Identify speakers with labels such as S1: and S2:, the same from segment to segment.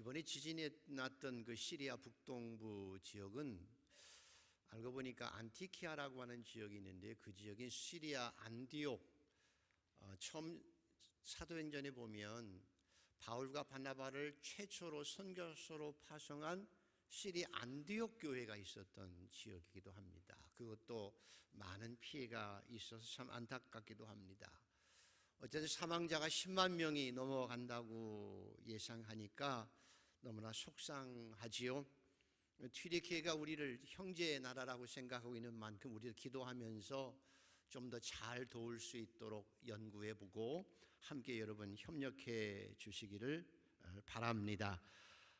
S1: 이번에 지진이 났던 그 시리아 북동부 지역은 알고 보니까 안티키아라고 하는 지역이 있는데 그 지역인 시리아 안디옥, 처음 사도행전에 보면 바울과 바나바를 최초로 선교소로 파송한 시리아 안디옥 교회가 있었던 지역이기도 합니다. 그것도 많은 피해가 있어서 참 안타깝기도 합니다. 어쨌든 사망자가 10만 명이 넘어간다고 예상하니까 너무나 속상하지요. 튀르키예가 우리를 형제의 나라라고 생각하고 있는 만큼 우리도 기도하면서 좀 더 잘 도울 수 있도록 연구해보고 함께 여러분 협력해 주시기를 바랍니다.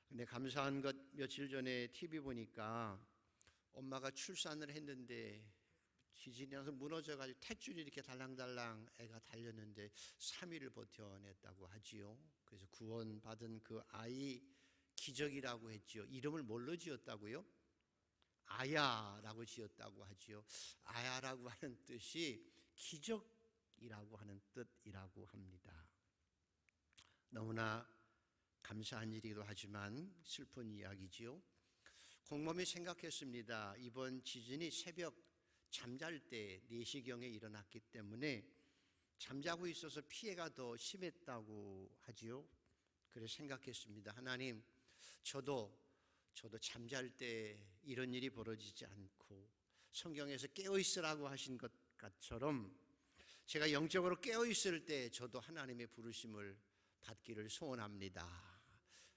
S1: 근데 감사한 것, 며칠 전에 TV 보니까 엄마가 출산을 했는데 지진이 나서 무너져가지고 탯줄이 이렇게 달랑달랑 애가 달렸는데 3일을 버텨냈다고 하지요. 그래서 구원받은 그 아이 기적이라고 했지요. 이름을 뭘로 지었다고요? 아야라고 지었다고 하지요. 아야라고 하는 뜻이 기적이라고 하는 뜻이라고 합니다. 너무나 감사한 일이기도 하지만 슬픈 이야기지요. 곰곰이 생각했습니다. 이번 지진이 새벽 잠잘 때 4시경에 일어났기 때문에 잠자고 있어서 피해가 더 심했다고 하지요. 그래서 생각했습니다. 하나님, 저도 잠잘 때 이런 일이 벌어지지 않고 성경에서 깨어있으라고 하신 것처럼 제가 영적으로 깨어있을 때 저도 하나님의 부르심을 받기를 소원합니다.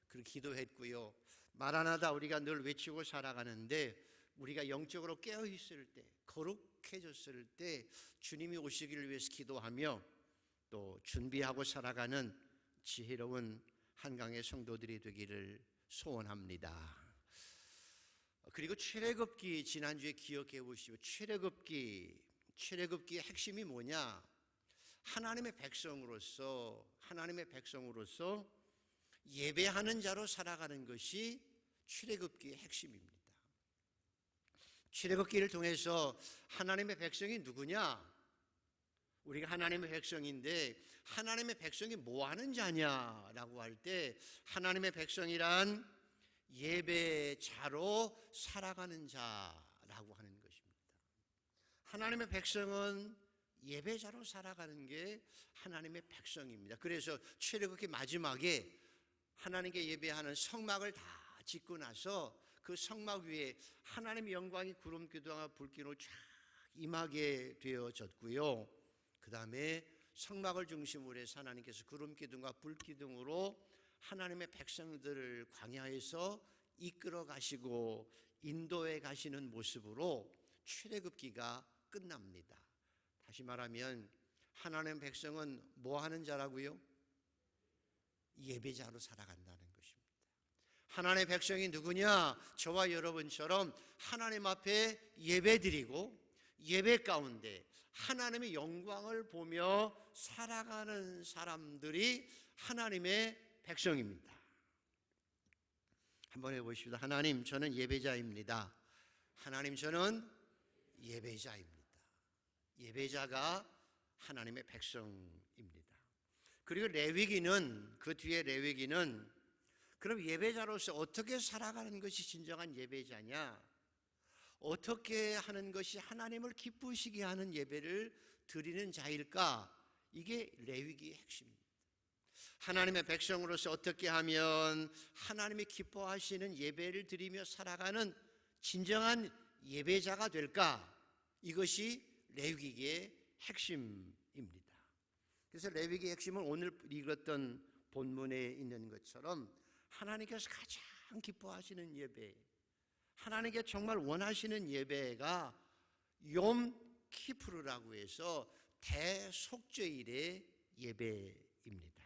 S1: 그렇게 기도했고요. 마라나다 우리가 늘 외치고 살아가는데 우리가 영적으로 깨어있을 때, 거룩해졌을 때 주님이 오시기를 위해서 기도하며 또 준비하고 살아가는 지혜로운 한강의 성도들이 되기를 소원합니다. 그리고 출애굽기 지난주에 기억해 보시오. 출애굽기의 핵심이 뭐냐? 하나님의 백성으로서 예배하는 자로 살아가는 것이 출애굽기의 핵심입니다. 출애굽기를 통해서 하나님의 백성이 누구냐? 우리가 하나님의 백성인데 하나님의 백성이 뭐 하는 자냐라고 할 때 하나님의 백성이란 예배자로 살아가는 자라고 하는 것입니다. 하나님의 백성은 예배자로 살아가는 게 하나님의 백성입니다. 그래서 출애굽기 마지막에 하나님께 예배하는 성막을 다 짓고 나서 그 성막 위에 하나님의 영광이 구름 기둥과 불 기둥으로 쫙 임하게 되어졌고요. 그 다음에 성막을 중심으로 해서 하나님께서 구름 기둥과 불 기둥으로 하나님의 백성들을 광야에서 이끌어 가시고 인도해 가시는 모습으로 출애굽기가 끝납니다. 다시 말하면 하나님의 백성은 뭐 하는 자라고요? 예배자로 살아간다는 것입니다. 하나님의 백성이 누구냐? 저와 여러분처럼 하나님 앞에 예배드리고 예배 가운데 하나님의 영광을 보며 살아가는 사람들이 하나님의 백성입니다. 한번 해보십시다. 하나님, 저는 예배자입니다. 하나님, 저는 예배자입니다. 예배자가 하나님의 백성입니다. 그리고 레위기는, 그 뒤에 레위기는 그럼 예배자로서 어떻게 살아가는 것이 진정한 예배자냐? 어떻게 하는 것이 하나님을 기쁘시게 하는 예배를 드리는 자일까? 이게 레위기의 핵심입니다. 하나님의 백성으로서 어떻게 하면 하나님이 기뻐하시는 예배를 드리며 살아가는 진정한 예배자가 될까? 이것이 레위기의 핵심입니다. 그래서 레위기의 핵심은 오늘 읽었던 본문에 있는 것처럼 하나님께서 가장 기뻐하시는 예배, 하나님께 정말 원하시는 예배가 욤 키푸르라고 해서 대속죄일의 예배입니다.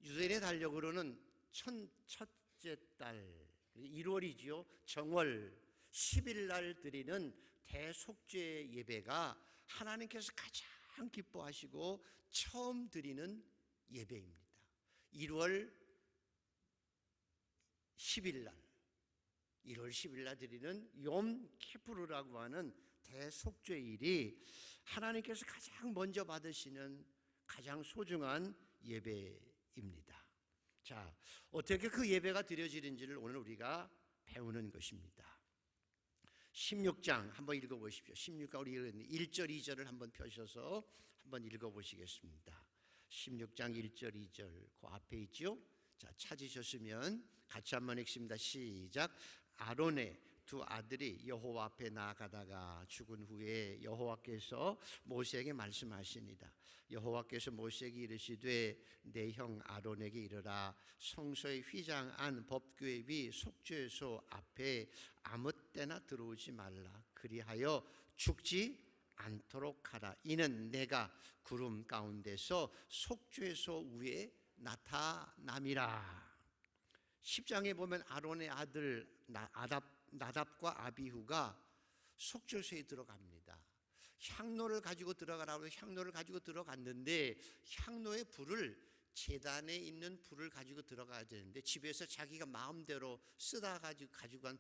S1: 유대인의 달력으로는 첫째 달 1월이지요. 정월 10일 날 드리는 대속죄 예배가 하나님께서 가장 기뻐하시고 처음 드리는 예배입니다. 1월 10일 날 드리는 욤 키푸르라고 하는 대속죄일이 하나님께서 가장 먼저 받으시는 가장 소중한 예배입니다. 자, 어떻게 그 예배가 드려지는지를 오늘 우리가 배우는 것입니다. 16장 한번 읽어보십시오. 16장 우리 1절 2절을 한번 펴셔서 한번 읽어보시겠습니다. 16장 1절 2절 그 앞에 있죠. 자, 찾으셨으면 같이 한번 읽습니다. 시작. 아론의 두 아들이 여호와 앞에 나아가다가 죽은 후에 여호와께서 모세에게 말씀하시니라. 여호와께서 모세에게 이르시되 내 형 아론에게 이르라. 성소의 휘장 안 법궤 위 속죄소 앞에 아무 때나 들어오지 말라. 그리하여 죽지 않도록 하라. 이는 내가 구름 가운데서 속죄소 위에 나타남이라. 10장에 보면 아론의 아들 나답과 아비후가 속죄소에 들어갑니다. 향로를 가지고 들어가라고 향로를 가지고 들어갔는데 향로의 불을 제단에 있는 불을 가지고 들어가야 되는데 집에서 자기가 마음대로 쓰다 가지고 간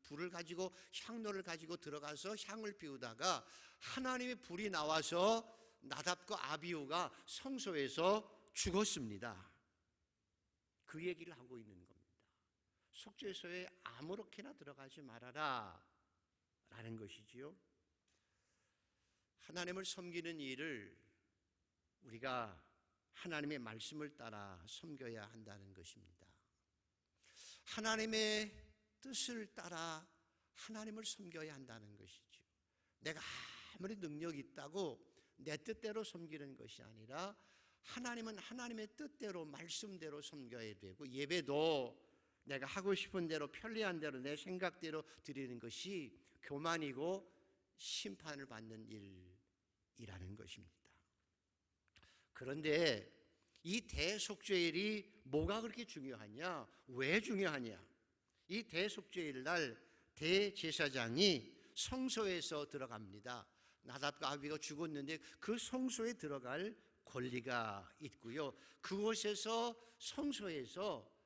S1: 불을 가지고 향로를 가지고 들어가서 향을 피우다가 하나님의 불이 나와서 나답과 아비후가 성소에서 죽었습니다. 그 얘기를 하고 있는 겁니다. 속죄소에 아무렇게나 들어가지 말아라 라는 것이지요. 하나님을 섬기는 일을 우리가 하나님의 말씀을 따라 섬겨야 한다는 것입니다. 하나님의 뜻을 따라 하나님을 섬겨야 한다는 것이죠. 내가 아무리 능력이 있다고 내 뜻대로 섬기는 것이 아니라 하나님은 하나님의 뜻대로 말씀대로 섬겨야 되고 예배도 내가 하고 싶은 대로 편리한 대로 내 생각대로 드리는 것이 교만이고 심판을 받는 일이라는 것입니다. 그런데 이 대속죄일이 뭐가 그렇게 중요하냐? 왜 중요하냐? 이 대속죄일 날 대제사장이 성소에서 들어갑니다. 나답과 아비가 죽었는데 그 성소에 들어갈 권리가 있고요. 그곳에서 성소에서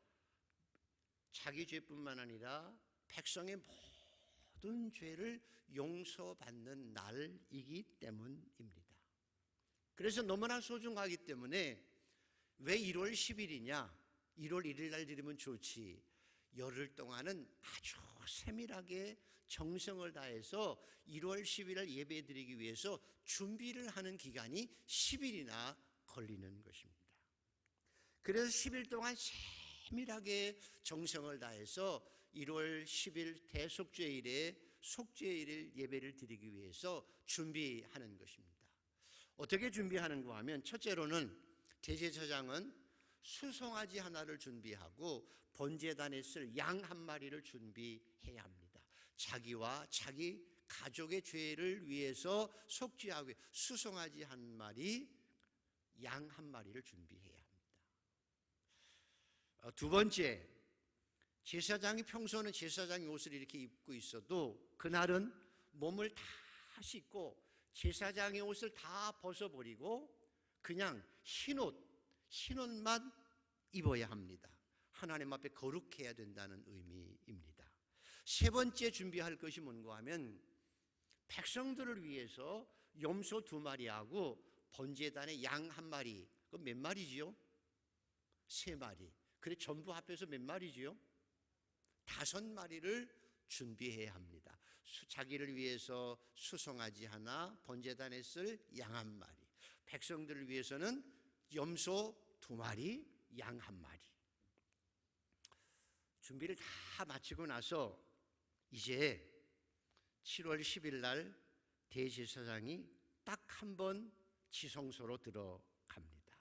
S1: 자기 죄뿐만 아니라 백성의 모든 죄를 용서받는 날이기 때문입니다. 그래서 너무나 소중하기 때문에 왜 1월 10일이냐? 1월 1일 날 드리면 좋지. 열흘 동안은 아주 세밀하게 정성을 다해서 1월 10일 날 예배 드리기 위해서 준비를 하는 기간이 10일이나 걸리는 것입니다. 그래서 10일 동안 세밀하게 정성을 다해서 1월 10일 대속죄일에 속죄일 예배를 드리기 위해서 준비하는 것입니다. 어떻게 준비하는가 하면 첫째로는 대제사장은 수송아지 하나를 준비하고 번제단에 쓸 양 한 마리를 준비해야 합니다. 자기와 자기 가족의 죄를 위해서 속죄하기 위해 수송아지 한 마리, 양 한 마리를 준비해야 합니다. 두 번째, 제사장이 평소는 제사장의 옷을 이렇게 입고 있어도 그날은 몸을 다 씻고 제사장의 옷을 다 벗어버리고 그냥 흰옷만 입어야 합니다. 하나님 앞에 거룩해야 된다는 의미입니다. 세 번째 준비할 것이 뭔가 하면 백성들을 위해서 염소 2마리하고 번제단에 양 1마리, 그 몇 마리지요? 3마리. 그래 전부 합해서 몇 마리지요? 5마리를 준비해야 합니다. 자기를 위해서 수송아지 하나, 번제단에 쓸 양 1마리, 백성들을 위해서는 염소 2마리, 양 1마리. 준비를 다 마치고 나서 이제 7월 10일 날 대제사장이 딱 한 번 지성소로 들어갑니다.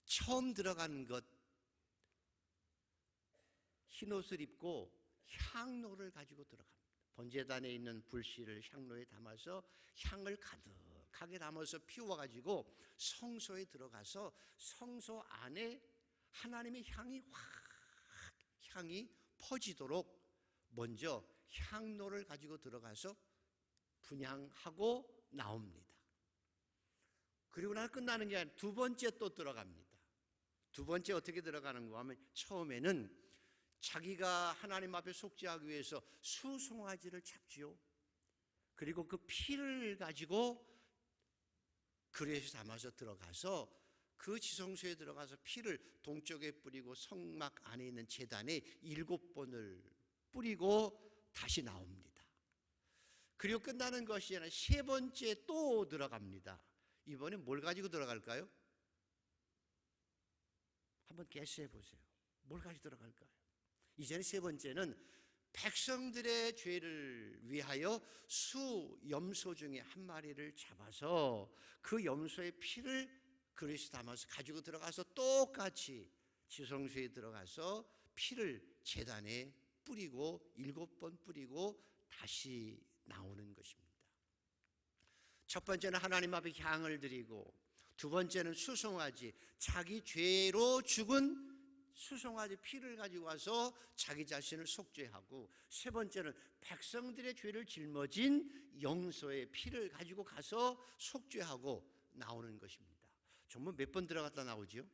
S1: 처음 들어가는 것, 흰옷을 입고 향로를 가지고 들어갑니다. 번제단에 있는 불씨를 향로에 담아서 향을 가득하게 담아서 피워가지고 성소에 들어가서 성소 안에 하나님의 향이 퍼지도록 먼저 향로를 가지고 들어가서 분향하고 나옵니다. 그리고 나서 끝나는 게 아니라 두 번째 또 들어갑니다. 두 번째 어떻게 들어가는가 하면 처음에는 자기가 하나님 앞에 속죄하기 위해서 수송아지를 잡지요. 그리고 그 피를 가지고 그릇에 담아서 들어가서 그 지성소에 들어가서 피를 동쪽에 뿌리고 성막 안에 있는 제단에 7번을 뿌리고 다시 나옵니다. 그리고 끝나는 것이 아니라 세 번째 또 들어갑니다. 이번엔 뭘 가지고 들어갈까요? 한번 개수해 보세요. 뭘 가지고 들어갈까요? 이제는 세 번째는 백성들의 죄를 위하여 수 염소 중에 한 마리를 잡아서 그 염소의 피를 그릇에 담아서 가지고 들어가서 똑같이 지성소에 들어가서 피를 제단에 뿌리고 7번 뿌리고 다시 나오는 것입니다. 첫 번째는 하나님 앞에 향을 드리고, 두 번째는 수송아지, 자기 죄로 죽은 수송아지 피를 가지고 와서 자기 자신을 속죄하고, 세 번째는 백성들의 죄를 짊어진 염소의 피를 가지고 가서 속죄하고 나오는 것입니다. 전부 몇 번 들어갔다 나오지요?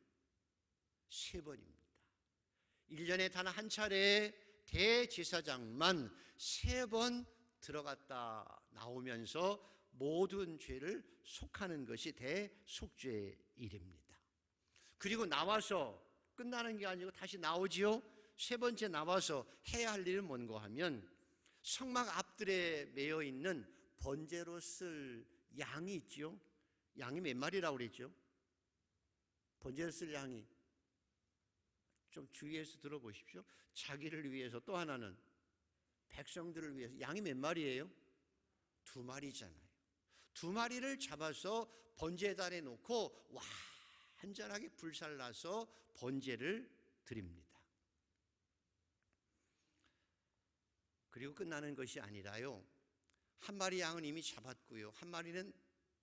S1: 3번입니다. 1년에 단 한 차례 대제사장만 3번 들어갔다 나오면서 모든 죄를 속하는 것이 대속죄의 일입니다. 그리고 나와서 끝나는 게 아니고 다시 나오지요. 세 번째 나와서 해야 할 일은 뭔가 하면, 성막 앞들에 매여 있는 번제로 쓸 양이 있지요. 양이 몇 마리라고 그랬죠? 번제로 쓸 양이, 좀 주의해서 들어보십시오. 자기를 위해서, 또 하나는 백성들을 위해서. 양이 몇 마리예요? 2마리잖아요. 2마리를 잡아서 번제단에 놓고 완전하게 불살라서 번제를 드립니다. 그리고 끝나는 것이 아니라요, 한 마리 양은 이미 잡았고요, 한 마리는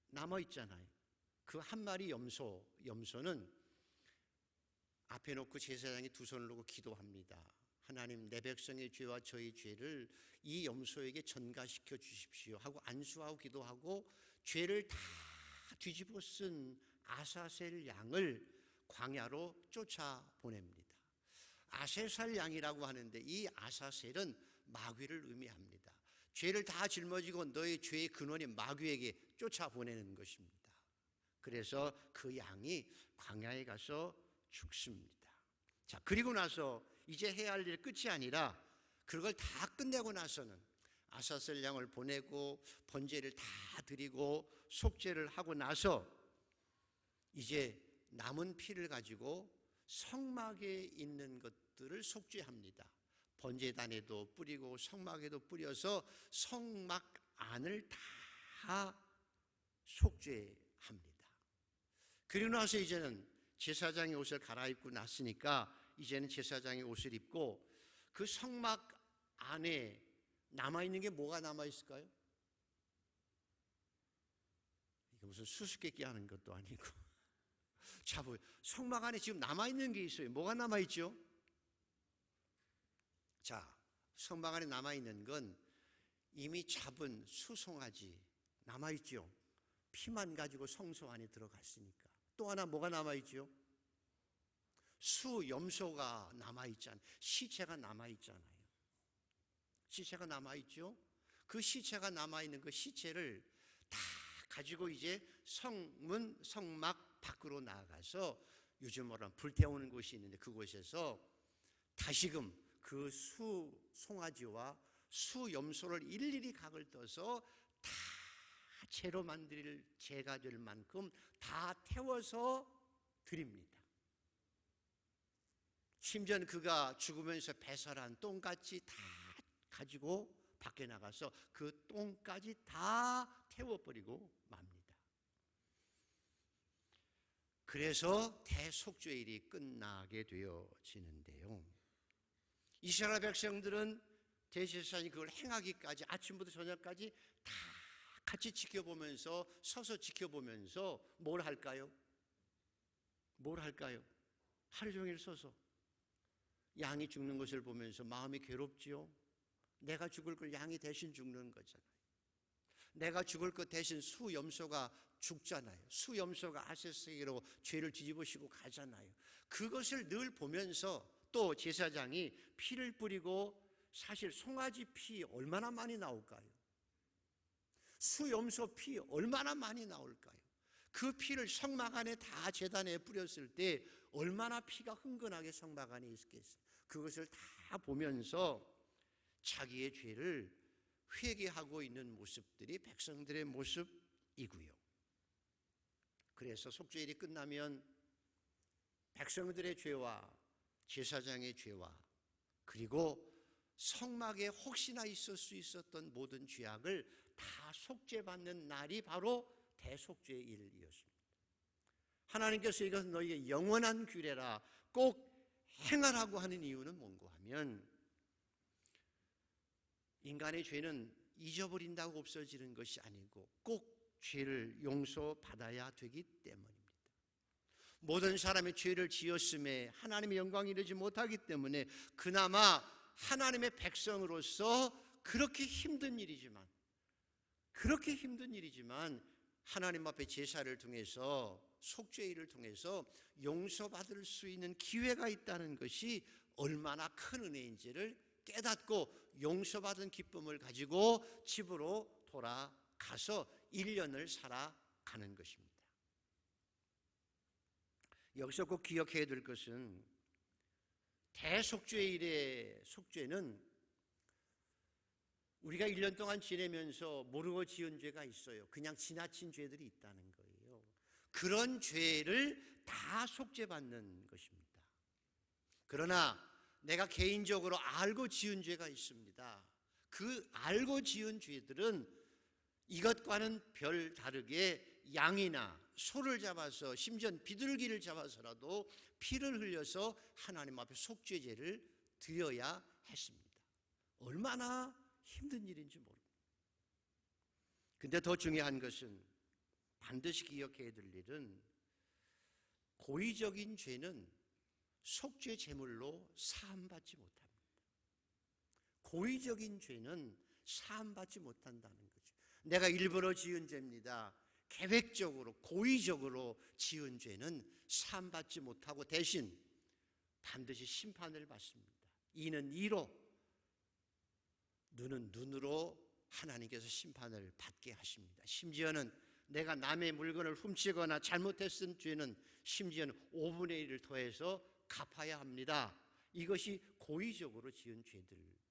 S1: 남아있잖아요. 그 한 마리 염소는 앞에 놓고 제사장이 두 손을 놓고 기도합니다. 하나님, 내 백성의 죄와 저희 죄를 이 염소에게 전가시켜 주십시오 하고 안수하고 기도하고, 죄를 다 뒤집어 쓴 아사셀 양을 광야로 쫓아보냅니다. 아세살 양이라고 하는데, 이 아사셀은 마귀를 의미합니다. 죄를 다 짊어지고 너의 죄의 근원인 마귀에게 쫓아보내는 것입니다. 그래서 그 양이 광야에 가서 죽습니다. 자, 그리고 나서 이제 해야 할 일 끝이 아니라, 그걸 다 끝내고 나서는 아사셀 양을 보내고 번제를 다 드리고 속죄를 하고 나서 이제 남은 피를 가지고 성막에 있는 것들을 속죄합니다. 번제단에도 뿌리고 성막에도 뿌려서 성막 안을 다 속죄합니다. 그리고 나서 이제는 제사장의 옷을 갈아입고 났으니까 이제는 제사장의 옷을 입고, 그 성막 안에 남아있는 게 뭐가 남아있을까요? 이게 무슨 수수께끼 하는 것도 아니고. 자, 성막 안에 지금 남아있는 게 있어요. 뭐가 남아있죠? 자, 성막 안에 남아있는 건 이미 잡은 수송아지 남아있죠. 피만 가지고 성소 안에 들어갔으니까. 또 하나 뭐가 남아있죠? 수 염소가 남아있잖아요. 시체가 남아있잖아요. 시체가 남아있죠. 그 시체가 남아있는 그 시체를 다 가지고 이제 성문 성막 밖으로 나가서, 요즘 뭐라 불태우는 곳이 있는데 그곳에서 다시금 그 수 송아지와 수 염소를 일일이 각을 떠서 다 재로 만들 재가 될 만큼 다 태워서 드립니다. 심지어는 그가 죽으면서 배설한 똥같이 다 가지고 밖에 나가서 그 똥까지 다 태워버리고 맙니다. 그래서 대속죄일이 끝나게 되어지는데요, 이스라엘 백성들은 대제사장이 그걸 행하기까지 아침부터 저녁까지 다 같이 지켜보면서, 서서 지켜보면서 뭘 할까요? 뭘 할까요? 하루 종일 서서 양이 죽는 것을 보면서 마음이 괴롭지요. 내가 죽을 걸 양이 대신 죽는 거잖아요. 내가 죽을 것 대신 수 염소가 죽잖아요. 수 염소가 아세스에게로 죄를 뒤집으시고 가잖아요. 그것을 늘 보면서, 또 제사장이 피를 뿌리고, 사실 송아지 피 얼마나 많이 나올까요? 수 염소 피 얼마나 많이 나올까요? 그 피를 성막 안에 다 제단에 뿌렸을 때 얼마나 피가 흥건하게 성막 안에 있겠어요. 그것을 다 보면서 자기의 죄를 회개하고 있는 모습들이 백성들의 모습이고요. 그래서 속죄일이 끝나면 백성들의 죄와 제사장의 죄와 그리고 성막에 혹시나 있을 수 있었던 모든 죄악을 다 속죄받는 날이 바로 대속죄일이었습니다. 하나님께서 이것은 너희의 영원한 규례라 꼭 행하라고 하는 이유는 뭔고 하면 인간의 죄는 잊어버린다고 없어지는 것이 아니고 꼭 죄를 용서받아야 되기 때문입니다. 모든 사람이 죄를 지었음에 하나님의 영광이 이르지 못하기 때문에 그나마 하나님의 백성으로서 그렇게 힘든 일이지만 하나님 앞에 제사를 통해서 속죄일을 통해서 용서받을 수 있는 기회가 있다는 것이 얼마나 큰 은혜인지를 깨닫고 용서받은 기쁨을 가지고 집으로 돌아가서 1년을 살아가는 것입니다. 여기서 꼭 기억해야 될 것은 대속죄일의 속죄는 우리가 1년 동안 지내면서 모르고 지은 죄가 있어요. 그냥 지나친 죄들이 있다는 거예요. 그런 죄를 다 속죄받는 것입니다. 그러나 내가 개인적으로 알고 지은 죄가 있습니다. 그 알고 지은 죄들은 이것과는 별 다르게 양이나 소를 잡아서 심지어 비둘기를 잡아서라도 피를 흘려서 하나님 앞에 속죄제를 드려야 했습니다. 얼마나 힘든 일인지 모릅니다. 근데 더 중요한 것은 반드시 기억해야 될 일은 고의적인 죄는 속죄 제물로 사함받지 못합니다. 고의적인 죄는 사함받지 못한다는 거죠. 내가 일부러 지은 죄입니다. 계획적으로 고의적으로 지은 죄는 사함받지 못하고 대신 반드시 심판을 받습니다. 이는 이로 눈은 눈으로 하나님께서 심판을 받게 하십니다. 심지어는 내가 남의 물건을 훔치거나 잘못했은 죄는 심지어는 5분의 1을 더해서 갚아야 합니다. 이것이 고의적으로 지은 죄들이었습니다.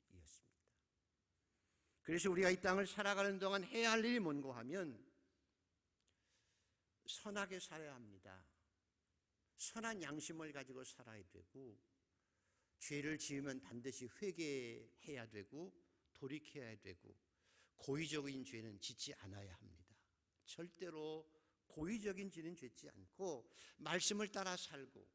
S1: 그래서 우리가 이 땅을 살아가는 동안 해야 할 일이 뭔고 하면 선하게 살아야 합니다. 선한 양심을 가지고 살아야 되고 죄를 지으면 반드시 회개해야 되고 돌이켜야 되고 고의적인 죄는 짓지 않아야 합니다. 절대로 고의적인 죄는 짓지 않고 말씀을 따라 살고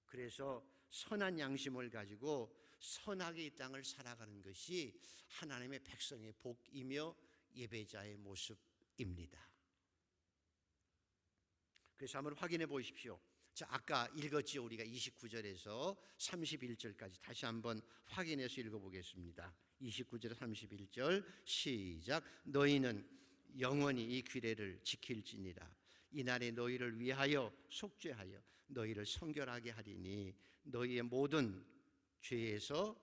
S1: 그래서 선한 양심을 가지고 선하게 이 땅을 살아가는 것이 하나님의 백성의 복이며 예배자의 모습입니다. 그래서 한번 확인해 보십시오. 자, 아까 읽었지요. 우리가 29절에서 31절까지 다시 한번 확인해서 읽어보겠습니다. 29절 31절 시작. 너희는 영원히 이 규례를 지킬지니라. 이날에 너희를 위하여 속죄하여 너희를 성결하게 하리니 너희의 모든 죄에서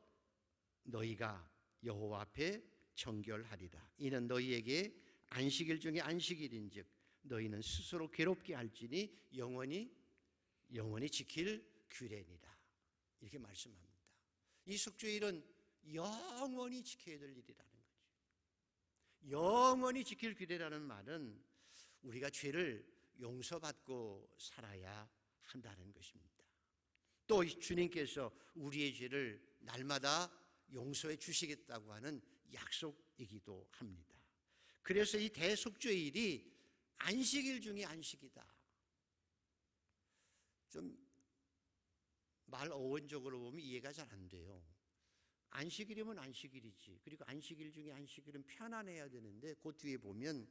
S1: 너희가 여호와 앞에 정결하리라. 이는 너희에게 안식일 중에 안식일인즉 너희는 스스로 괴롭게 할지니 영원히 지킬 규례니라. 이렇게 말씀합니다. 이 속죄일은 영원히 지켜야 될 일이라는 거죠. 영원히 지킬 규례라는 말은 우리가 죄를 용서받고 살아야 한다는 것입니다. 또 주님께서 우리의 죄를 날마다 용서해 주시겠다고 하는 약속이기도 합니다. 그래서 이 대속죄일이 안식일 중에 안식이다. 좀 말 어원적으로 보면 이해가 잘 안 돼요. 안식일이면 안식일이지. 그리고 안식일 중에 안식일은 편안해야 되는데 그 뒤에 보면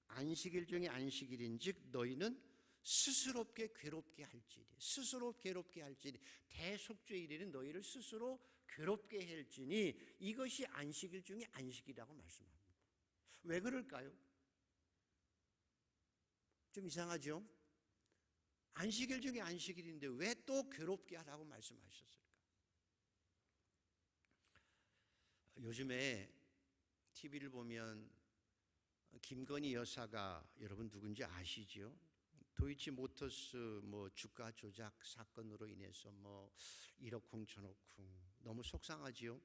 S1: 안식일 중에 안식일인즉 너희는 스스롭게 괴롭게 할지니 대속죄일에는 너희를 스스로 괴롭게 할지니 이것이 안식일 중에 안식이라고 말씀합니다. 왜 그럴까요? 좀 이상하죠? 안식일 중에 안식일인데 왜 또 괴롭게 하라고 말씀하셨을까? 요즘에 TV를 보면 김건희 여사가 여러분 누군지 아시죠? 도이치모터스 주가 조작 사건으로 인해서 1억 쿵쳐놓고 너무 속상하지요.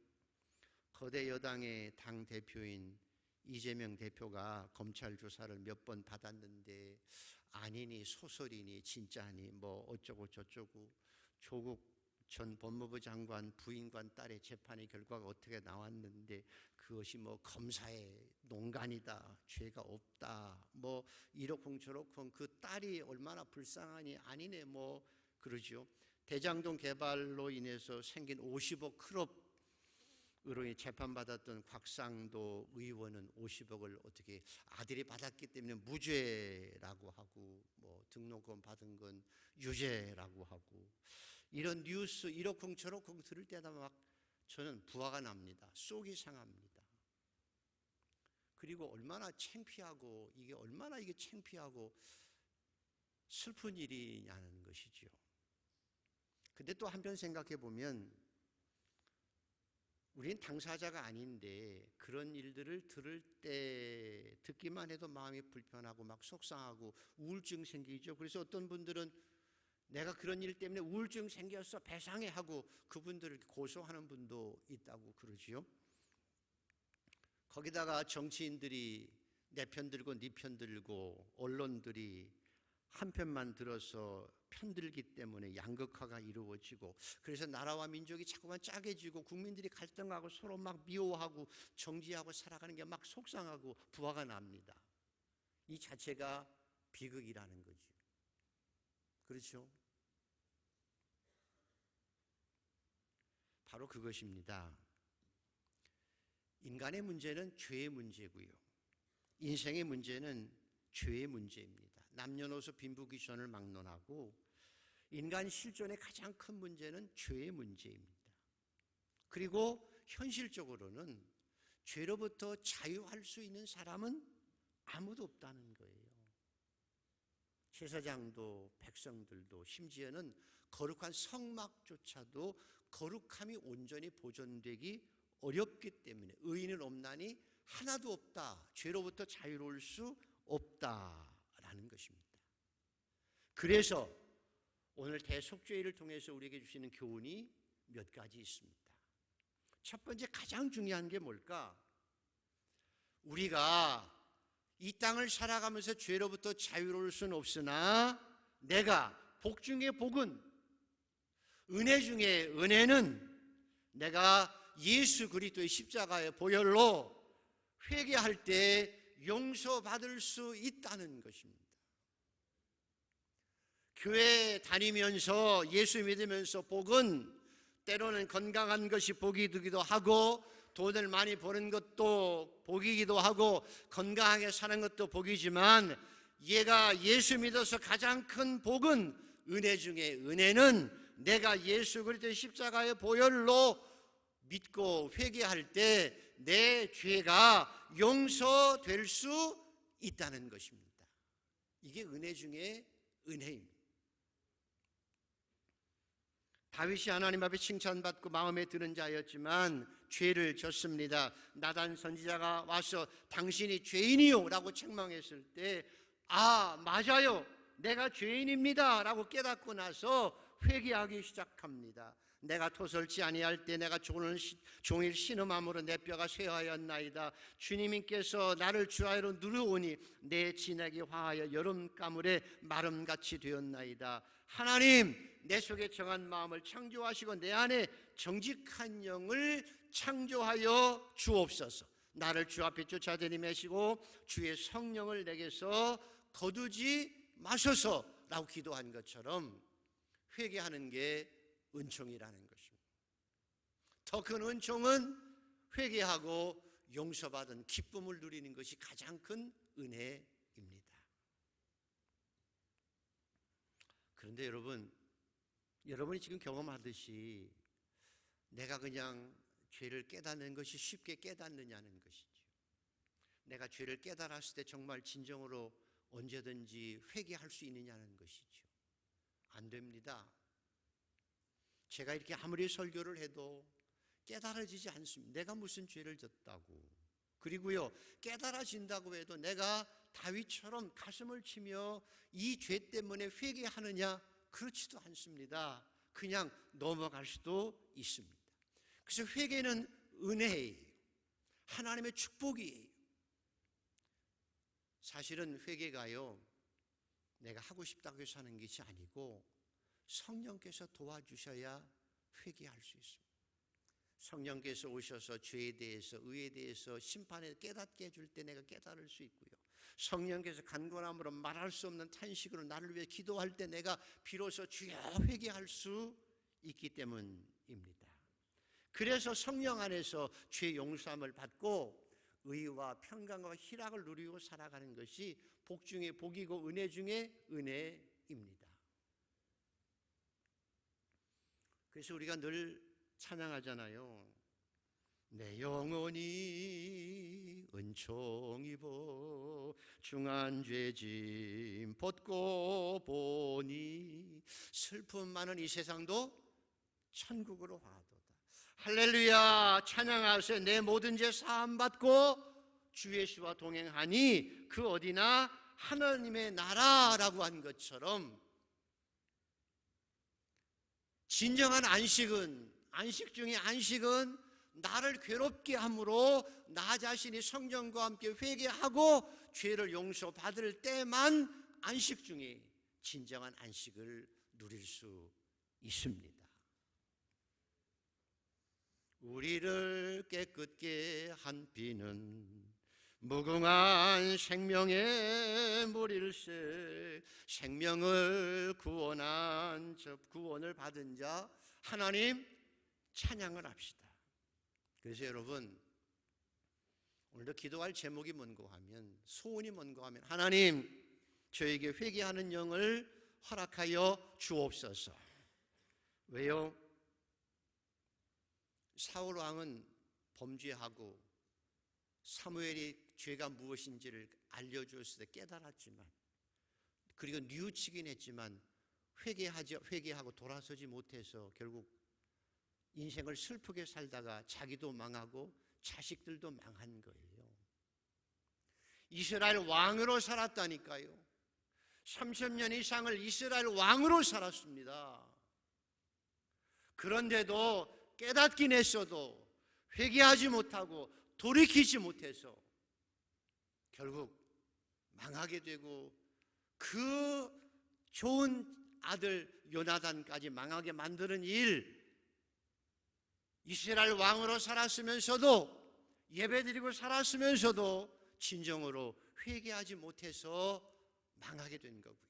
S1: 거대 여당의 당 대표인 이재명 대표가 검찰 조사를 몇 번 받았는데 아니니 소설이니 진짜니 어쩌고 저쩌고 조국 전 법무부 장관 부인과 딸의 재판의 결과가 어떻게 나왔는데 그것이 검사의 농간이다, 죄가 없다, 이러쿵저러쿵 그 딸이 얼마나 불쌍하니 아니네 그러죠. 대장동 개발로 인해서 생긴 50억 클럽으로 재판받았던 곽상도 의원은 50억을 어떻게 아들이 받았기 때문에 무죄라고 하고 등록금 받은 건 유죄라고 하고 이런 뉴스 이러쿵저러쿵 들을 때마다 저는 부화가 납니다. 속이 상합니다. 그리고 얼마나 창피하고 얼마나 창피하고 슬픈 일이냐는 것이죠. 근데 또 한편 생각해 보면 우리는 당사자가 아닌데 그런 일들을 들을 때 듣기만 해도 마음이 불편하고 막 속상하고 우울증 생기죠. 그래서 어떤 분들은 내가 그런 일 때문에 우울증 생겼어 배상해 하고 그분들을 고소하는 분도 있다고 그러지요. 거기다가 정치인들이 내 편 들고 네 편 들고 언론들이 한 편만 들어서 편들기 때문에 양극화가 이루어지고 그래서 나라와 민족이 자꾸만 짜게지고 국민들이 갈등하고 서로 막 미워하고 정지하고 살아가는 게 막 속상하고 부화가 납니다. 이 자체가 비극이라는 거죠. 그렇죠? 바로 그것입니다. 인간의 문제는 죄의 문제고요. 인생의 문제는 죄의 문제입니다. 남녀노소 빈부귀천을 막론하고 인간 실존의 가장 큰 문제는 죄의 문제입니다. 그리고 현실적으로는 죄로부터 자유할 수 있는 사람은 아무도 없다는 거예요. 제사장도 백성들도 심지어는 거룩한 성막조차도 거룩함이 온전히 보존되기 어렵기 때문에 의인은 없나니 하나도 없다. 죄로부터 자유로울 수 없다라는 것입니다. 그래서 오늘 대속죄를 통해서 우리에게 주시는 교훈이 몇 가지 있습니다. 첫 번째 가장 중요한 게 뭘까? 우리가 이 땅을 살아가면서 죄로부터 자유로울 수는 없으나 내가 복 중에 복은 은혜 중에 은혜는 내가 예수 그리스도의 십자가의 보혈로 회개할 때 용서받을 수 있다는 것입니다. 교회 다니면서 예수 믿으면서 복은 때로는 건강한 것이 복이 되기도 하고 돈을 많이 버는 것도 복이기도 하고 건강하게 사는 것도 복이지만 얘가 예수 믿어서 가장 큰 복은 은혜 중에 은혜는 내가 예수 그리스도의 십자가의 보혈로 믿고 회개할 때 내 죄가 용서될 수 있다는 것입니다. 이게 은혜 중에 은혜입니다. 다윗이 하나님 앞에 칭찬받고 마음에 드는 자였지만 죄를 졌습니다. 나단 선지자가 와서 당신이 죄인이요 라고 책망했을 때 맞아요, 내가 죄인입니다 라고 깨닫고 나서 회개하기 시작합니다. 내가 토설치 아니할 때 내가 종일 신음함으로 내 뼈가 쇠하였나이다. 주님께서 나를 주하여로 누르오니 내 진액이 화하여 여름가물에 마름같이 되었나이다. 하나님, 내 속에 정한 마음을 창조하시고 내 안에 정직한 영을 창조하여 주옵소서. 나를 주 앞에 쫓아다니시고 주의 성령을 내게서 거두지 마소서라고 기도한 것처럼 회개하는 게 은총이라는 것입니다. 더 큰 은총은 회개하고 용서받은 기쁨을 누리는 것이 가장 큰 은혜입니다. 그런데 여러분이 지금 경험하듯이 내가 그냥 죄를 깨닫는 것이 쉽게 깨닫느냐는 것이죠. 내가 죄를 깨달았을 때 정말 진정으로 언제든지 회개할 수 있느냐는 것이죠. 안 됩니다. 제가 이렇게 아무리 설교를 해도 깨달아지지 않습니다. 내가 무슨 죄를 졌다고. 그리고요, 깨달아진다고 해도 내가 다윗처럼 가슴을 치며 이 죄 때문에 회개하느냐? 그렇지도 않습니다. 그냥 넘어갈 수도 있습니다. 그래서 회개는 은혜예요. 하나님의 축복이에요. 사실은 회개가요, 내가 하고 싶다고 해서 하는 것이 아니고 성령께서 도와주셔야 회개할 수 있습니다. 성령께서 오셔서 죄에 대해서, 의에 대해서, 심판에 깨닫게 해줄 때 내가 깨달을 수 있고요, 성령께서 간구함으로 말할 수 없는 탄식으로 나를 위해 기도할 때 내가 비로소 주여 회개할 수 있기 때문입니다. 그래서 성령 안에서 죄 용서함을 받고 의와 평강과 희락을 누리고 살아가는 것이 복 중에 복이고 은혜 중에 은혜입니다. 그래서 우리가 늘 찬양하잖아요. 내 영혼이 은총 입어 중한 죄짐 벗고 보니 슬픔 많은 이 세상도 천국으로 가도다. 할렐루야, 찬양하세요. 내 모든 죄 사함 받고 주 예수와 동행하니 그 어디나 하나님의 나라라고 한 것처럼 진정한 안식은, 안식 중에 안식은 나를 괴롭게 함으로 나 자신이 성령과 함께 회개하고 죄를 용서받을 때만 안식 중에 진정한 안식을 누릴 수 있습니다. 우리를 깨끗게 한 피는 무궁한 생명의 물일세. 생명을 구원을 받은 자 하나님 찬양을 합시다. 그래서 여러분, 오늘도 기도할 제목이 뭔고 하면, 소원이 뭔고 하면, 하나님 저에게 회개하는 영을 허락하여 주옵소서. 왜요? 사울 왕은 범죄하고 사무엘이 죄가 무엇인지를 알려주었을 때 깨달았지만, 그리고 뉘우치긴 했지만 회개하고 돌아서지 못해서 결국 인생을 슬프게 살다가 자기도 망하고 자식들도 망한 거예요. 이스라엘 왕으로 살았다니까요. 30년 이상을 이스라엘 왕으로 살았습니다. 그런데도 깨닫긴 했어도 회개하지 못하고 돌이키지 못해서 결국 망하게 되고, 그 좋은 아들 요나단까지 망하게 만드는 일, 이스라엘 왕으로 살았으면서도, 예배드리고 살았으면서도 진정으로 회개하지 못해서 망하게 된 거고요.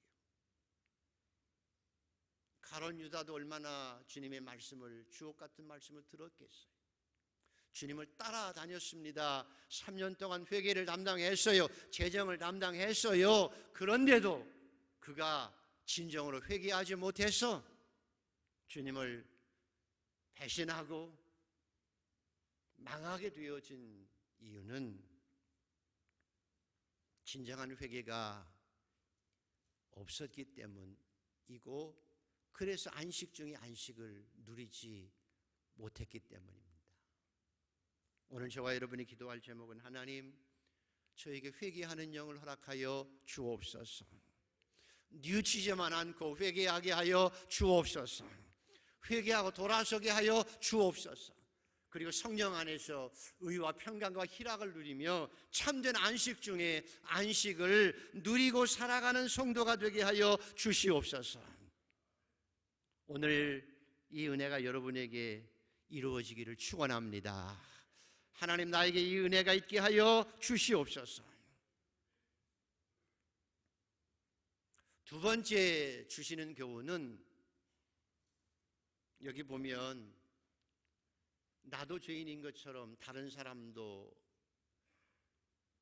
S1: 가룟 유다도 얼마나 주님의 말씀을, 주옥 같은 말씀을 들었겠어요. 주님을 따라다녔습니다. 3년 동안 회개를 담당했어요. 재정을 담당했어요. 그런데도 그가 진정으로 회개하지 못해서 주님을 배신하고 망하게 되어진 이유는 진정한 회개가 없었기 때문이고, 그래서 안식 중에 안식을 누리지 못했기 때문입니다. 오늘 저와 여러분이 기도할 제목은, 하나님 저에게 회개하는 영을 허락하여 주옵소서. 뉘우치지만 않고 회개하게 하여 주옵소서. 회개하고 돌아서게 하여 주옵소서. 그리고 성령 안에서 의와 평강과 희락을 누리며 참된 안식 중에 안식을 누리고 살아가는 성도가 되게 하여 주시옵소서. 오늘 이 은혜가 여러분에게 이루어지기를 축원합니다. 하나님, 나에게 이 은혜가 있게 하여 주시옵소서. 두 번째 주시는 교훈은, 여기 보면 나도 죄인인 것처럼 다른 사람도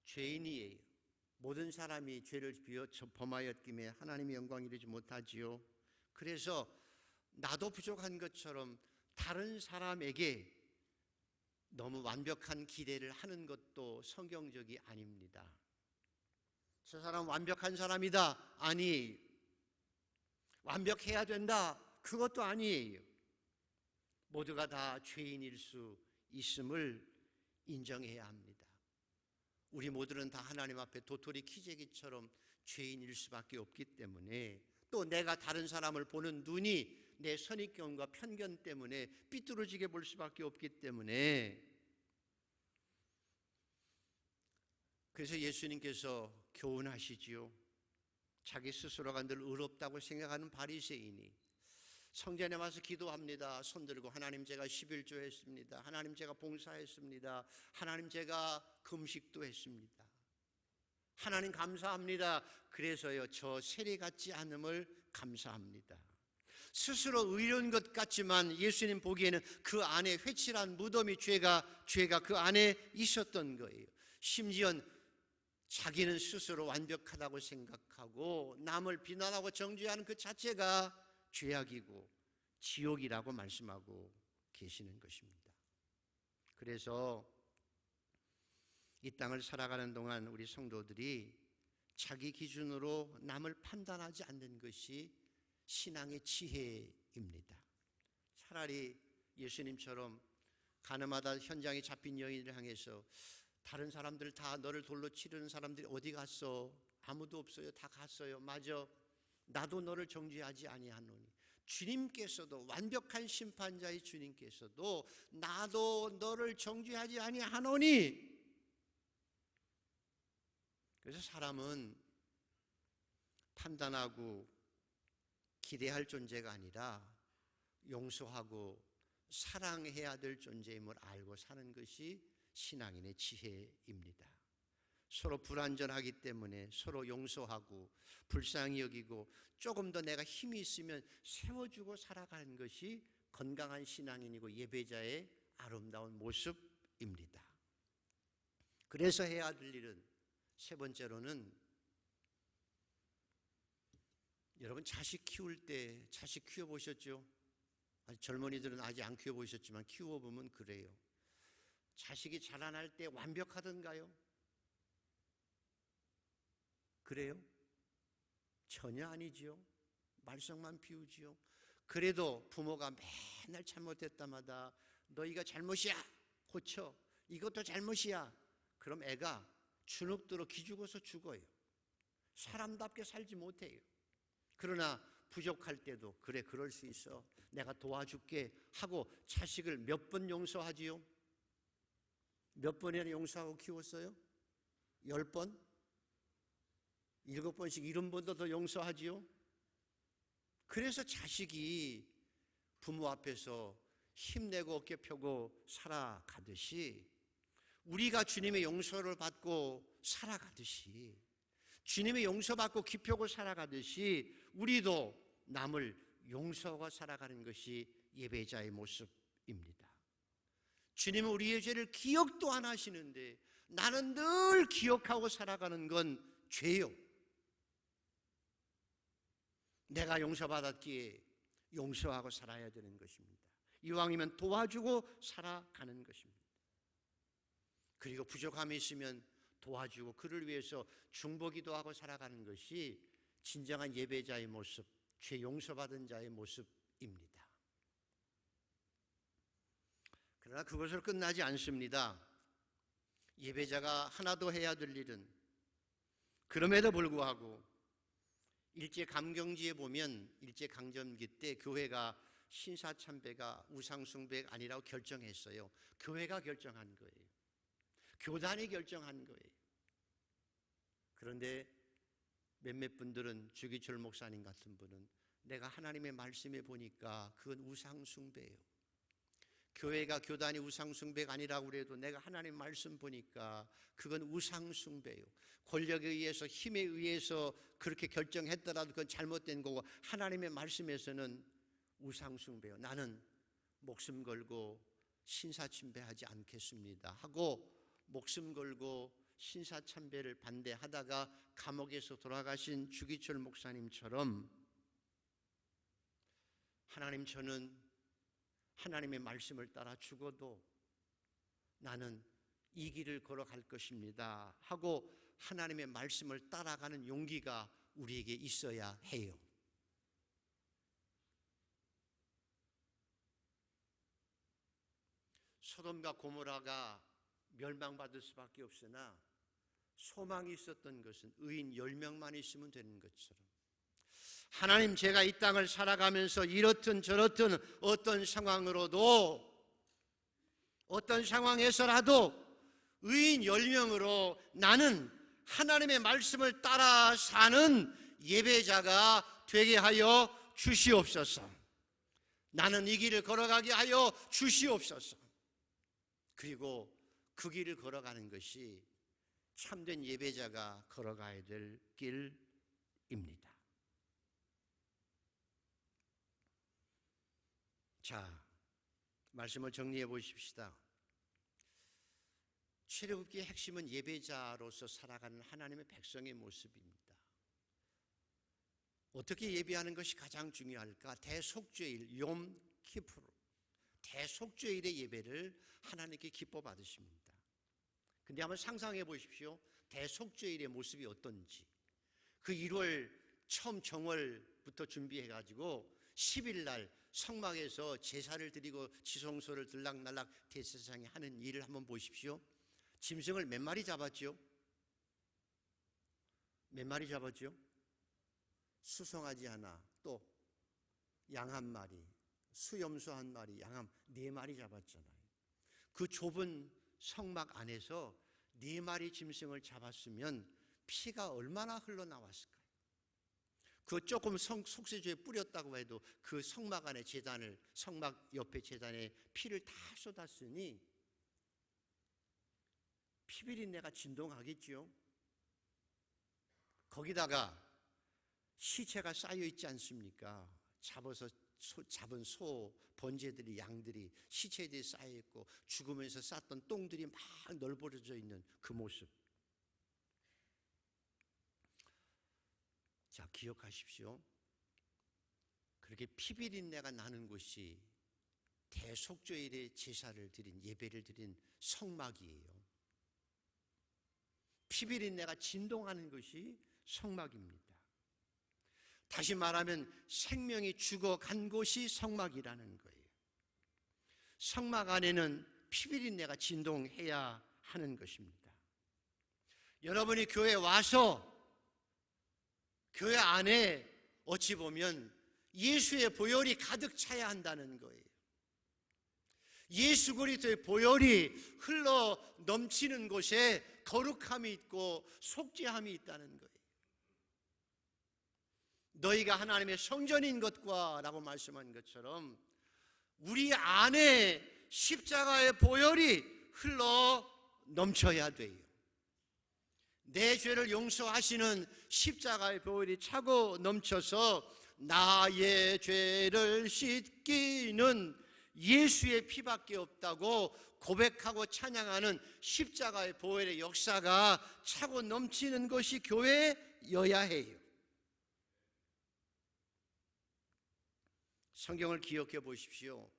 S1: 죄인이에요. 모든 사람이 죄를 범하였기에 하나님의 영광 이루지 못하지요. 그래서 나도 부족한 것처럼 다른 사람에게 너무 완벽한 기대를 하는 것도 성경적이 아닙니다. 저 사람 완벽한 사람이다, 아니에요. 완벽해야 된다, 그것도 아니에요. 모두가 다 죄인일 수 있음을 인정해야 합니다. 우리 모두는 다 하나님 앞에 도토리 키재기처럼 죄인일 수밖에 없기 때문에, 또 내가 다른 사람을 보는 눈이 내 선입견과 편견 때문에 삐뚤어지게 볼 수밖에 없기 때문에, 그래서 예수님께서 교훈하시지요. 자기 스스로가 늘 의롭다고 생각하는 바리새인이 성전에 와서 기도합니다. 손들고 하나님 제가 11조 했습니다. 하나님 제가 봉사했습니다. 하나님 제가 금식도 했습니다. 하나님 감사합니다. 그래서요 저 세리 같지 않음을 감사합니다. 스스로 의로운 것 같지만 예수님 보기에는 그 안에 회칠한 무덤이 죄가 그 안에 있었던 거예요. 심지어 자기는 스스로 완벽하다고 생각하고 남을 비난하고 정죄하는 그 자체가 죄악이고 지옥이라고 말씀하고 계시는 것입니다. 그래서 이 땅을 살아가는 동안 우리 성도들이 자기 기준으로 남을 판단하지 않는 것이 신앙의 지혜입니다. 차라리 예수님처럼 가늠하다 현장에 잡힌 여인을 향해서 다른 사람들 다 너를 돌로 치르는 사람들이 어디 갔어? 아무도 없어요. 다 갔어요. 맞아. 나도 너를 정죄하지 아니하노니. 주님께서도, 완벽한 심판자의 주님께서도 나도 너를 정죄하지 아니하노니. 그래서 사람은 판단하고 기대할 존재가 아니라 용서하고 사랑해야 될 존재임을 알고 사는 것이 신앙인의 지혜입니다. 서로 불완전하기 때문에 서로 용서하고 불쌍히 여기고 조금 더 내가 힘이 있으면 세워주고 살아가는 것이 건강한 신앙인이고 예배자의 아름다운 모습입니다. 그래서 해야 될 일은 세 번째로는, 여러분 자식 키울 때 자식 키워보셨죠? 젊은이들은 아직 안 키워보셨지만 키워보면 그래요. 자식이 자라날 때 완벽하던가요? 그래요? 전혀 아니지요. 말썽만 피우지요. 그래도 부모가 맨날 잘못했다마다 너희가 잘못이야, 고쳐. 이것도 잘못이야. 그럼 애가 주눅들어 기죽어서 죽어요. 사람답게 살지 못해요. 그러나 부족할 때도 그래, 그럴 수 있어, 내가 도와줄게 하고 자식을 몇 번 용서하지요? 몇 번이나 용서하고 키웠어요? 10번? 7번씩 70번도 더 용서하지요? 그래서 자식이 부모 앞에서 힘내고 어깨 펴고 살아가듯이, 우리가 주님의 용서를 받고 살아가듯이, 주님의 용서받고 기표고 살아가듯이 우리도 남을 용서하고 살아가는 것이 예배자의 모습입니다. 주님은 우리의 죄를 기억도 안 하시는데 나는 늘 기억하고 살아가는 건 죄요. 내가 용서받았기에 용서하고 살아야 되는 것입니다. 이왕이면 도와주고 살아가는 것입니다. 그리고 부족함이 있으면 도와주고 그를 위해서 중보기도 하고 살아가는 것이 진정한 예배자의 모습, 죄 용서받은 자의 모습입니다. 그러나 그것으로 끝나지 않습니다. 예배자가 하나 더 해야 될 일은, 그럼에도 불구하고 일제감경지에 보면 일제강점기 때 교회가 신사참배가 우상숭배가 아니라고 결정했어요. 교회가 결정한 거예요. 교단이 결정한 거예요. 그런데 몇몇 분들은, 주기철 목사님 같은 분은 내가 하나님의 말씀에 보니까 그건 우상숭배예요. 교회가 교단이 우상숭배가 아니라고 그래도 내가 하나님 말씀 보니까 그건 우상숭배예요. 권력에 의해서, 힘에 의해서 그렇게 결정했더라도 그건 잘못된 거고 하나님의 말씀에서는 우상숭배예요. 나는 목숨 걸고 신사참배하지 않겠습니다 하고 목숨 걸고 신사참배를 반대하다가 감옥에서 돌아가신 주기철 목사님처럼, 하나님, 저는 하나님의 말씀을 따라 죽어도 나는 이 길을 걸어갈 것입니다 하고 하나님의 말씀을 따라가는 용기가 우리에게 있어야 해요. 소돔과 고모라가 멸망받을 수밖에 없으나 소망이 있었던 것은 의인 10명만 있으면 되는 것처럼 하나님, 제가 이 땅을 살아가면서 이렇든 저렇든 어떤 상황에서라도 의인 10명으로 나는 하나님의 말씀을 따라 사는 예배자가 되게 하여 주시옵소서. 나는 이 길을 걸어가게 하여 주시옵소서. 그리고 그 길을 걸어가는 것이 참된 예배자가 걸어가야 될 길입니다. 자, 말씀을 정리해 보십시다. 출애굽기의 핵심은 예배자로서 살아가는 하나님의 백성의 모습입니다. 어떻게 예배하는 것이 가장 중요할까? 대속죄일, 욤 키푸르, 대속죄일의 예배를 하나님께 기뻐 받으십니다. 근데 한번 상상해 보십시오. 대속죄일의 모습이 어떤지. 그 1월 처음 정월부터 준비해 가지고 10일 날 성막에서 제사를 드리고 지성소를 들락날락 대제사장이 하는 일을 한번 보십시오. 짐승을 몇 마리 잡았죠? 몇 마리 잡았죠? 수송아지 하나, 또 양 한 마리, 수염소 한 마리, 양 4마리 잡았잖아요. 그 좁은 성막 안에서 4마리 짐승을 잡았으면 피가 얼마나 흘러나왔을까요? 그 조금 속세조에 뿌렸다고 해도 그 성막 안에 제단을, 성막 옆에 제단에 피를 다 쏟았으니 피비린내가 진동하겠죠. 거기다가 시체가 쌓여 있지 않습니까? 잡은 소, 번제들이, 양들이 시체에 쌓여 있고 죽으면서 쌌던 똥들이 막 널브러져 있는 그 모습. 자, 기억하십시오. 그렇게 피비린내가 나는 곳이 대속죄일의 제사를 드린, 예배를 드린 성막이에요. 피비린내가 진동하는 것이 성막입니다. 다시 말하면 생명이 죽어간 곳이 성막이라는 거예요. 성막 안에는 피비린내가 진동해야 하는 것입니다. 여러분이 교회에 와서 교회 안에 어찌 보면 예수의 보혈이 가득 차야 한다는 거예요. 예수 그리스도의 보혈이 흘러 넘치는 곳에 거룩함이 있고 속죄함이 있다는 거예요. 너희가 하나님의 성전인 것과 라고 말씀한 것처럼 우리 안에 십자가의 보혈이 흘러 넘쳐야 돼요. 내 죄를 용서하시는 십자가의 보혈이 차고 넘쳐서 나의 죄를 씻기는 예수의 피밖에 없다고 고백하고 찬양하는 십자가의 보혈의 역사가 차고 넘치는 것이 교회여야 해요. 성경을 기억해 보십시오.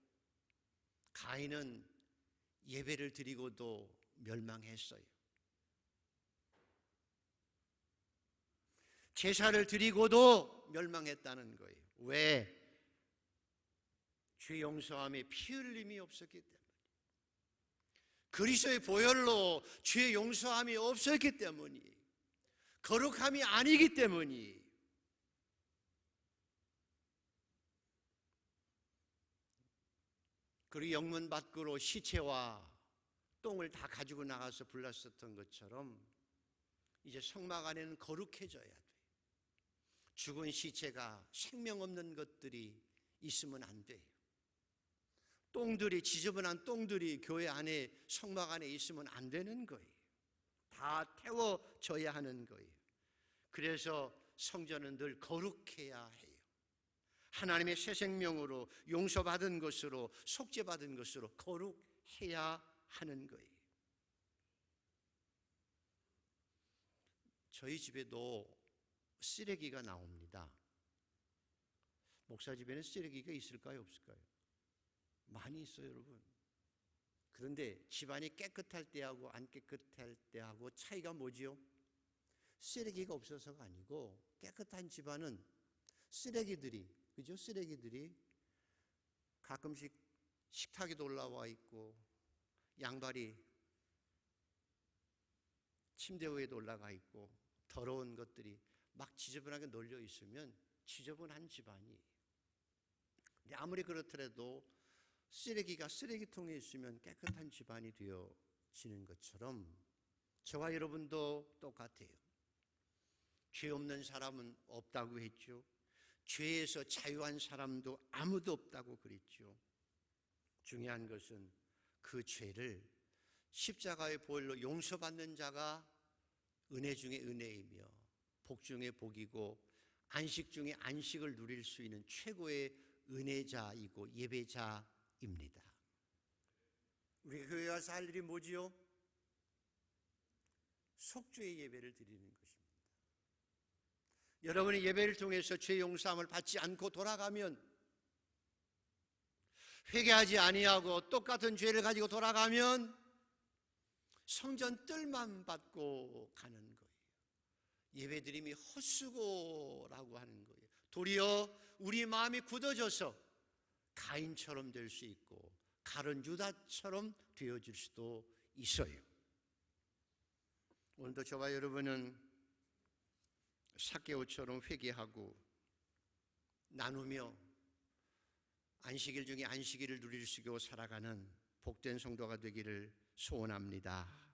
S1: 가인은 예배를 드리고도 멸망했어요. 제사를 드리고도 멸망했다는 거예요. 왜? 죄 용서함에 피 흘림이 없었기 때문에, 그리스도의 보혈로 죄 용서함이 없었기 때문이에요. 거룩함이 아니기 때문이에요. 그리고 영문 밖으로 시체와 똥을 다 가지고 나가서 불렀었던 것처럼 이제 성막 안에는 거룩해져야 돼요. 죽은 시체가 생명 없는 것들이 있으면 안 돼요. 똥들이, 지저분한 똥들이 교회 안에, 성막 안에 있으면 안 되는 거예요. 다 태워져야 하는 거예요. 그래서 성전은 늘 거룩해야 해요. 하나님의 새 생명으로 용서받은 것으로, 속죄받은 것으로 거룩해야 하는 거예요. 저희 집에도 쓰레기가 나옵니다. 목사 집에는 쓰레기가 있을까요, 없을까요? 많이 있어요, 여러분. 그런데 집안이 깨끗할 때하고 안 깨끗할 때하고 차이가 뭐지요? 쓰레기가 없어서가 아니고, 깨끗한 집안은 쓰레기들이, 그죠? 쓰레기들이 가끔씩 식탁에도 올라와 있고, 양발이 침대 위에도 올라가 있고 더러운 것들이 막 지저분하게 널려 있으면 지저분한 집안이에요. 근데 아무리 그렇더라도 쓰레기가 쓰레기통에 있으면 깨끗한 집안이 되어지는 것처럼 저와 여러분도 똑같아요. 죄 없는 사람은 없다고 했죠. 죄에서 자유한 사람도 아무도 없다고 그랬죠. 중요한 것은 그 죄를 십자가의 보혈로 용서받는 자가 은혜 중에 은혜이며 복 중에 복이고 안식 중에 안식을 누릴 수 있는 최고의 은혜자이고 예배자입니다. 우리 교회 와서 할 일이 뭐지요? 속죄의 예배를 드리는 것입니다. 여러분이 예배를 통해서 죄 용서함을 받지 않고 돌아가면, 회개하지 아니하고 똑같은 죄를 가지고 돌아가면 성전 뜰만 받고 가는 거예요. 예배드림이 헛수고라고 하는 거예요. 도리어 우리 마음이 굳어져서 가인처럼 될 수 있고 가룟 유다처럼 되어질 수도 있어요. 오늘도 저와 여러분은 삭개오처럼 회개하고 나누며 안식일 중에 안식일을 누릴 수 있고 살아가는 복된 성도가 되기를 소원합니다.